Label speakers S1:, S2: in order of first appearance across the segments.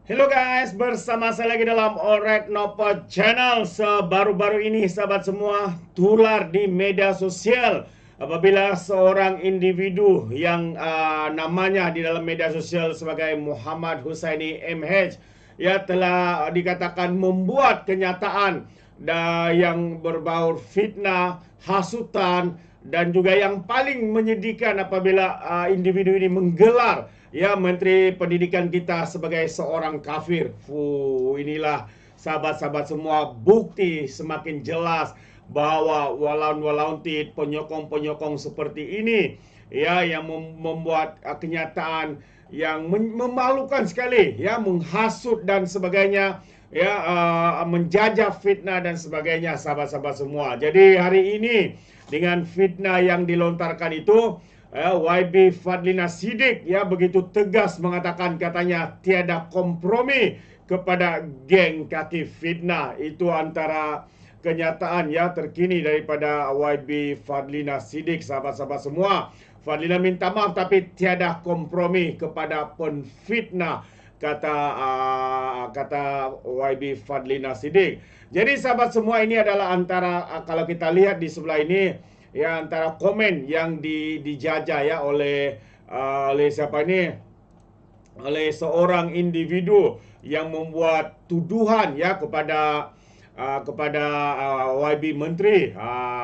S1: Halo guys, bersama saya lagi dalam Alright Nopo Channel. Sebaru-baru ini sahabat semua tular di media sosial apabila seorang individu yang namanya di dalam media sosial sebagai Muhammad Husaini MH ya telah dikatakan membuat kenyataan yang berbau fitnah, hasutan, dan juga yang paling menyedihkan apabila individu ini menggelar ya Menteri Pendidikan kita sebagai seorang kafir. Inilah sahabat-sahabat semua bukti semakin jelas bahwa walaun-walauntit penyokong-penyokong seperti ini ya yang membuat kenyataan yang memalukan sekali ya, menghasut dan sebagainya ya, menjajah fitnah dan sebagainya sahabat-sahabat semua. Jadi hari ini dengan fitnah yang dilontarkan itu YB Fadlina Siddiq ya begitu tegas mengatakan katanya tiada kompromi kepada geng kaki fitnah. Itu antara kenyataan ya terkini daripada YB Fadlina Siddiq sahabat-sahabat semua. Fadlina minta maaf tapi tiada kompromi kepada penfitnah, kata YB Fadlina Siddiq. Jadi sahabat semua, ini adalah antara kalau kita lihat di sebelah ini ya antara komen yang dijajah ya oleh siapa ini, oleh seorang individu yang membuat tuduhan ya kepada YB Menteri.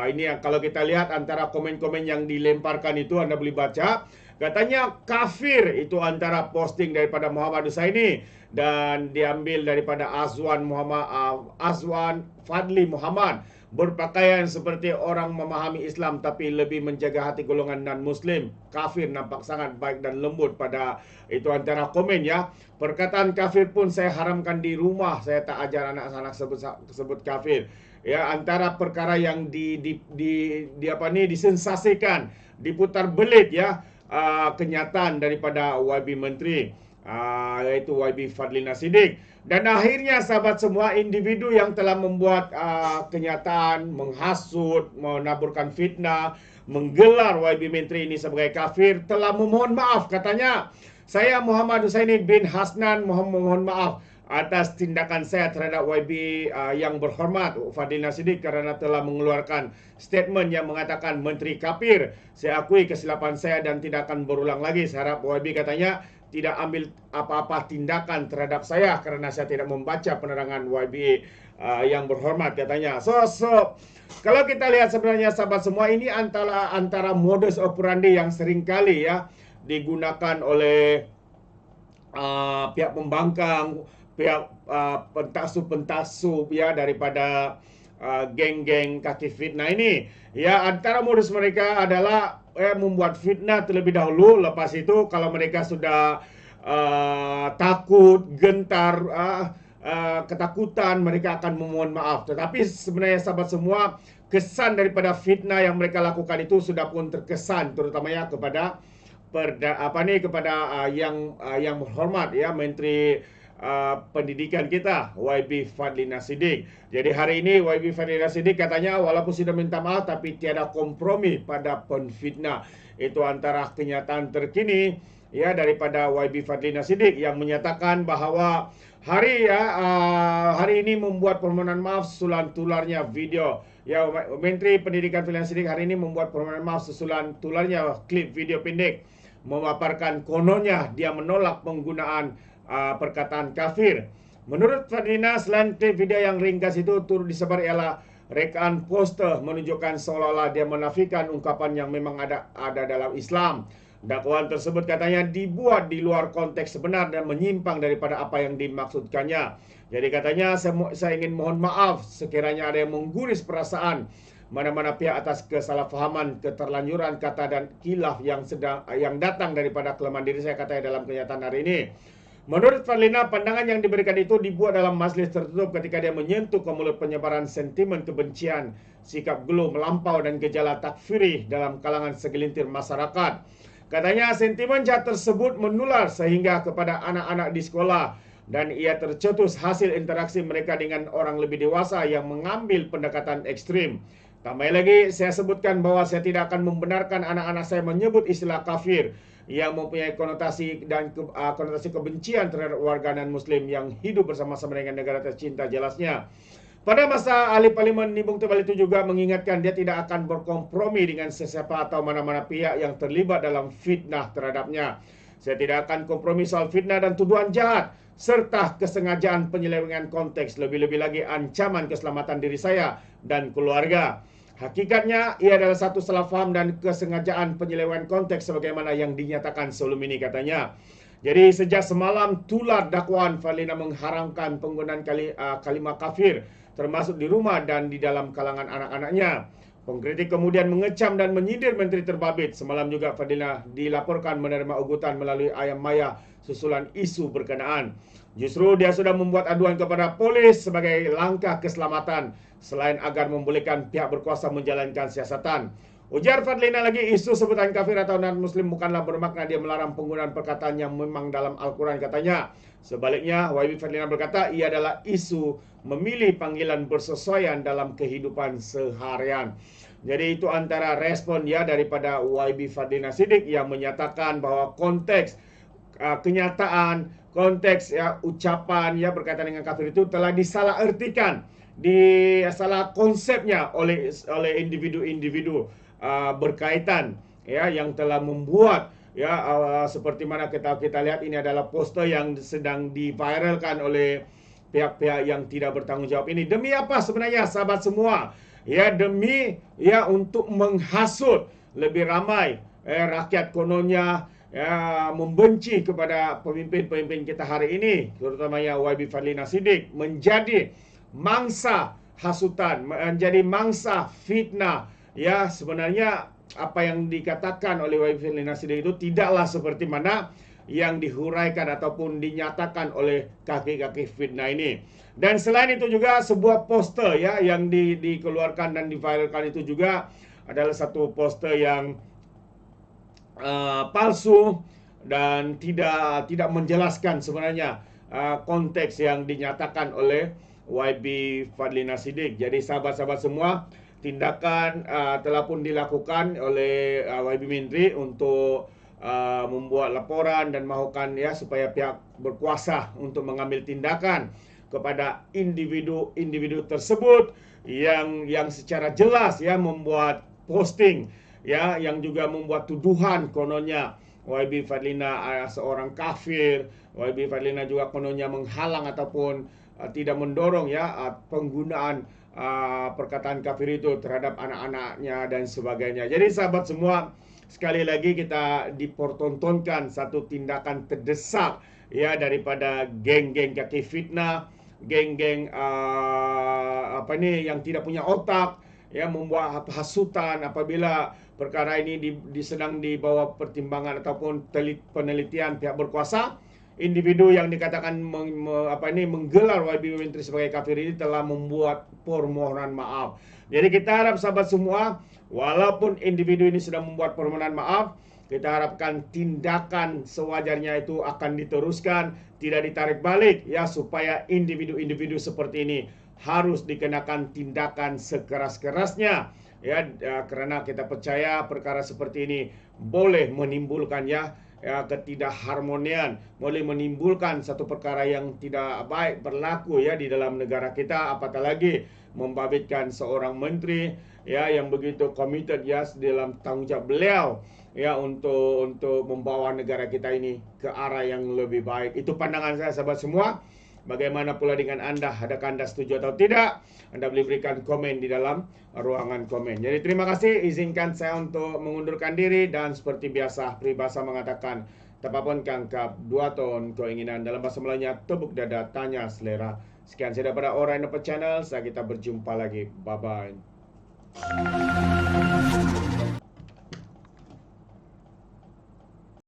S1: Ini yang kalau kita lihat antara komen-komen yang dilemparkan itu, Anda boleh baca. Katanya kafir itu antara posting daripada Muhammad Husaini dan diambil daripada Azwan Fadli Muhammad. Berpakaian seperti orang memahami Islam tapi lebih menjaga hati golongan non-Muslim. Kafir nampak sangat baik dan lembut pada itu antara komen ya. Perkataan kafir pun saya haramkan di rumah. Saya tak ajar anak-anak sebut kafir. Ya, antara perkara yang disensasikan, diputar belit ya, kenyataan daripada YB Menteri, yaitu YB Fadlina Siddiq. Dan akhirnya sahabat semua, individu yang telah membuat kenyataan, menghasut, menaburkan fitnah, menggelar YB Menteri ini sebagai kafir telah memohon maaf. Katanya, saya Muhammad Husaini bin Hasnan mohon maaf atas tindakan saya terhadap YB yang berhormat Fadlina Siddiq kerana telah mengeluarkan statement yang mengatakan menteri kafir. Saya akui kesilapan saya dan tidak akan berulang lagi. Saya harap YB katanya tidak ambil apa-apa tindakan terhadap saya kerana saya tidak membaca penerangan YB yang berhormat katanya. So kalau kita lihat sebenarnya sahabat semua, ini antara modus operandi yang seringkali ya digunakan oleh pihak pembangkang, pihak pentasup ya daripada geng-geng kaki fitnah ini. Ya, antara modus mereka adalah membuat fitnah terlebih dahulu. Lepas itu kalau mereka sudah takut, gentar, ketakutan, mereka akan memohon maaf. Tetapi sebenarnya sahabat semua, kesan daripada fitnah yang mereka lakukan itu sudah pun terkesan, terutamanya kepada yang berhormat ya Menteri Pendidikan kita, YB Fadlina Siddiq. Jadi hari ini YB Fadlina Siddiq katanya walaupun sudah minta maaf tapi tiada kompromi pada penfitnah. Itu antara kenyataan terkini ya daripada YB Fadlina Siddiq yang menyatakan bahawa hari ini membuat permohonan maaf susulan tularnya video. Ya, Menteri Pendidikan Fadlina Siddiq hari ini membuat permohonan maaf susulan tularnya klip video pendek memaparkan kononnya dia menolak penggunaan perkataan kafir. Menurut Fadlina, selain klip video yang ringkas itu, turut disebar ialah rekaan poster menunjukkan seolah-olah dia menafikan ungkapan yang memang ada dalam Islam. Dakwaan tersebut katanya dibuat di luar konteks sebenar dan menyimpang daripada apa yang dimaksudkannya. Jadi katanya saya ingin mohon maaf sekiranya ada yang mengguris perasaan mana-mana pihak atas kesalahfahaman, keterlanjuran kata dan khilaf yang datang daripada kelemahan diri saya, katanya dalam kenyataan hari ini. Menurut Fadlina, pandangan yang diberikan itu dibuat dalam majlis tertutup ketika dia menyentuh ke mulut penyebaran sentimen kebencian, sikap gelo melampau dan gejala takfiri dalam kalangan segelintir masyarakat. Katanya sentimen jahat tersebut menular sehingga kepada anak-anak di sekolah dan ia tercetus hasil interaksi mereka dengan orang lebih dewasa yang mengambil pendekatan ekstrim. Tambah lagi, saya sebutkan bahawa saya tidak akan membenarkan anak-anak saya menyebut istilah kafir yang mempunyai konotasi dan konotasi kebencian terhadap warga non-Muslim yang hidup bersama-sama dengan negara tercinta jelasnya. Pada masa ahli parlimen Nibong Tebal itu juga mengingatkan dia tidak akan berkompromi dengan sesiapa atau mana-mana pihak yang terlibat dalam fitnah terhadapnya. Saya tidak akan kompromi soal fitnah dan tuduhan jahat serta kesengajaan penyelewengan konteks, lebih-lebih lagi ancaman keselamatan diri saya dan keluarga. Hakikatnya, ia adalah satu salah faham dan kesengajaan penyelewengan konteks sebagaimana yang dinyatakan sebelum ini, katanya. Jadi sejak semalam tular dakwaan Fadlina mengharamkan penggunaan kalimah kafir termasuk di rumah dan di dalam kalangan anak-anaknya. Pengkritik kemudian mengecam dan menyindir Menteri Terbabit. Semalam juga Fadlina dilaporkan menerima ugutan melalui ayam maya susulan isu berkenaan. Justru dia sudah membuat aduan kepada polis sebagai langkah keselamatan selain agar membolehkan pihak berkuasa menjalankan siasatan. Ujar Fadlina lagi, isu sebutan kafir atau non-Muslim bukanlah bermakna dia melarang penggunaan perkataan yang memang dalam Al-Quran, katanya. Sebaliknya, YB Fadlina berkata ia adalah isu memilih panggilan bersesuaian dalam kehidupan seharian. Jadi itu antara respon ya daripada YB Fadlina Siddiq yang menyatakan bahwa konteks kenyataan, konteks ya ucapan ya berkaitan dengan kafir itu telah disalahartikan, salah konsepnya oleh individu-individu berkaitan ya yang telah membuat ya seperti mana kita lihat ini adalah poster yang sedang diviralkan oleh pihak-pihak yang tidak bertanggung jawab ini. Demi apa sebenarnya sahabat semua? Ya demi ya untuk menghasut lebih ramai rakyat kononnya ya membenci kepada pemimpin-pemimpin kita hari ini, terutama ya YB Fadlina Siddiq, menjadi mangsa hasutan, menjadi mangsa fitnah. Ya sebenarnya apa yang dikatakan oleh YB Fadlina Siddiq itu tidaklah seperti mana yang dihuraikan ataupun dinyatakan oleh kaki-kaki fitnah ini. Dan selain itu juga sebuah poster ya yang dikeluarkan dan diviralkan itu juga adalah satu poster yang palsu dan tidak menjelaskan sebenarnya konteks yang dinyatakan oleh YB Fadlina Siddiq. Jadi sahabat-sahabat semua, tindakan telah pun dilakukan oleh YB Menteri untuk membuat laporan dan mahukan ya supaya pihak berkuasa untuk mengambil tindakan kepada individu tersebut yang secara jelas ya membuat posting ya yang juga membuat tuduhan kononnya YB Fadlina seorang kafir. YB Fadlina juga kononnya menghalang ataupun tidak mendorong ya penggunaan perkataan kafir itu terhadap anak-anaknya dan sebagainya. Jadi sahabat semua, sekali lagi kita dipertontonkan satu tindakan terdesak ya daripada geng-geng kaki fitnah, geng-geng yang tidak punya otak ya membuat hasutan apabila perkara ini sedang di bawah pertimbangan ataupun penelitian pihak berkuasa. Individu yang dikatakan menggelar YB Menteri sebagai kafir ini telah membuat permohonan maaf. Jadi kita harap sahabat semua, walaupun individu ini sudah membuat permohonan maaf, kita harapkan tindakan sewajarnya itu akan diteruskan, tidak ditarik balik ya, supaya individu-individu seperti ini harus dikenakan tindakan sekeras-kerasnya ya, karena kita percaya perkara seperti ini boleh menimbulkan ketidakharmonian, boleh menimbulkan satu perkara yang tidak baik berlaku ya di dalam negara kita, apatah lagi membabitkan seorang menteri ya yang begitu committed ya dalam tanggung jawab beliau ya untuk membawa negara kita ini ke arah yang lebih baik. Itu pandangan saya sahabat semua. Bagaimana pula dengan Anda? Adakah Anda setuju atau tidak? Anda boleh berikan komen di dalam ruangan komen. Jadi terima kasih. Izinkan saya untuk mengundurkan diri. Dan seperti biasa, peribahasa mengatakan, tapapun kangkap, 2 ton keinginan. Dalam bahasa Melayunya, tepuk dada, tanya selera. Sekian saya daripada Orang Dapat Channel. Kita berjumpa lagi. Bye-bye.